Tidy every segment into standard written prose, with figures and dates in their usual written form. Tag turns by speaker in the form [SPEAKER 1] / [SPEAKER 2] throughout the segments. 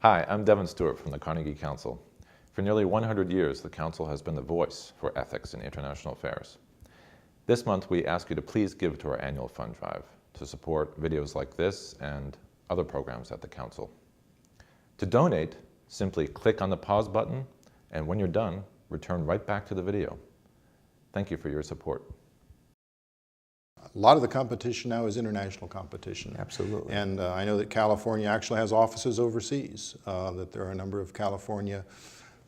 [SPEAKER 1] Hi, I'm Devin Stewart from the Carnegie Council. For nearly 100 years, the Council has been the voice for ethics in international affairs. This month, we ask you to please give to our annual fund drive to support videos like this and other programs at the Council. To donate, simply click on the pause button, and when you're done, return right back to the video. Thank you for your support.
[SPEAKER 2] A lot of the competition now is international competition.
[SPEAKER 3] Absolutely.
[SPEAKER 2] And I know that California actually has offices overseas, that there are a number of California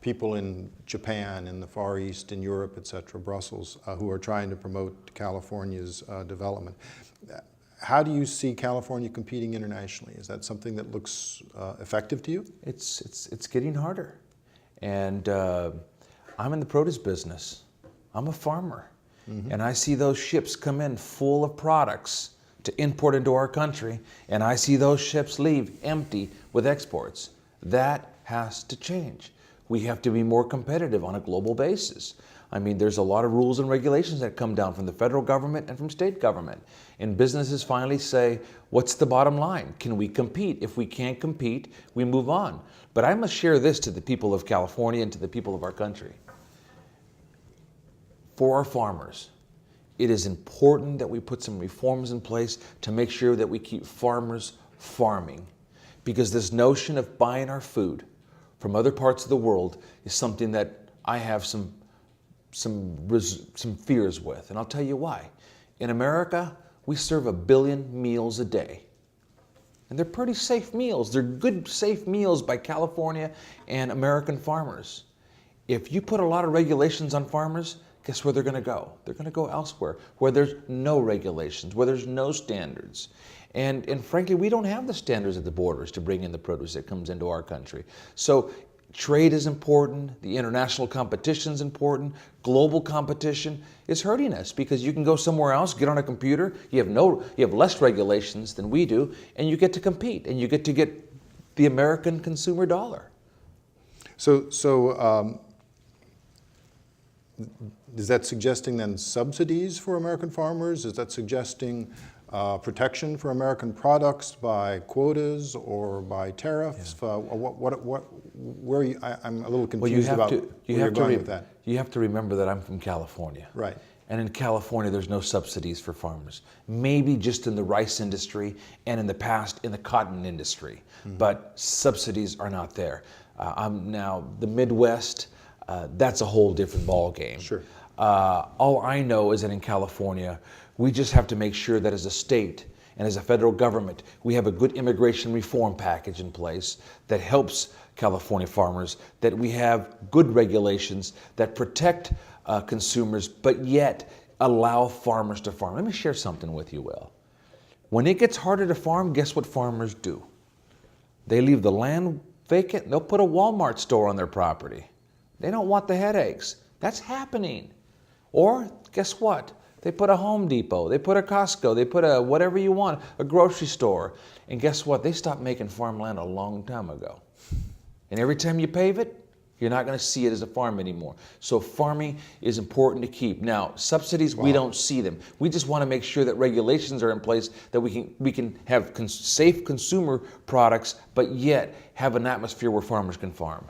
[SPEAKER 2] people in Japan, in the Far East, in Europe, et cetera, Brussels, who are trying to promote California's development. How do you see California competing internationally? Is that something that looks effective to you?
[SPEAKER 3] It's getting harder. And I'm in the produce business. I'm a farmer. And I see those ships come in full of products to import into our country, and I see those ships leave empty with exports. That has to change. We have to be more competitive on a global basis. I mean, there's a lot of rules and regulations that come down from the federal government and from state government. And businesses finally say, what's the bottom line? Can we compete? If we can't compete, we move on. But I must share this to the people of California and to the people of our country. For our farmers, it is important that we put some reforms in place to make sure that we keep farmers farming. Because this notion of buying our food from other parts of the world is something that I have some fears with. And I'll tell you why. In America, we serve 1 billion meals a day. And they're pretty safe meals. They're good, safe meals by California and American farmers. If you put a lot of regulations on farmers, guess where they're going to go? They're going to go elsewhere, where there's no regulations, where there's no standards. And frankly, we don't have the standards at the borders to bring in the produce that comes into our country. So trade is important, the international competition is important, global competition is hurting us because you can go somewhere else, get on a computer, you have less regulations than we do, and you get to compete, and you get to get the American consumer dollar.
[SPEAKER 2] Is that suggesting then subsidies for American farmers? Is that suggesting protection for American products by quotas or by tariffs? Yeah. Where are you, I'm a little confused about where you're going with that.
[SPEAKER 3] You have to remember that I'm from California.
[SPEAKER 2] Right.
[SPEAKER 3] And in California, there's no subsidies for farmers. Maybe just in the rice industry and in the past in the cotton industry. Mm-hmm. But subsidies are not there. I'm now the Midwest. That's a whole different ball game.
[SPEAKER 2] Sure.
[SPEAKER 3] All I know is that in California, we just have to make sure that as a state and as a federal government, we have a good immigration reform package in place that helps California farmers, that we have good regulations that protect consumers, but yet allow farmers to farm. Let me share something with you, Will. When it gets harder to farm, guess what farmers do? They leave the land vacant, they'll put a Walmart store on their property. They don't want the headaches. That's happening. Or, guess what? They put a Home Depot, they put a Costco, they put a whatever you want, a grocery store. And guess what? They stopped making farmland a long time ago. And every time you pave it, you're not going to see it as a farm anymore. So farming is important to keep. Now, subsidies, we don't see them. We just want to make sure that regulations are in place that we can have safe consumer products, but yet have an atmosphere where farmers can farm.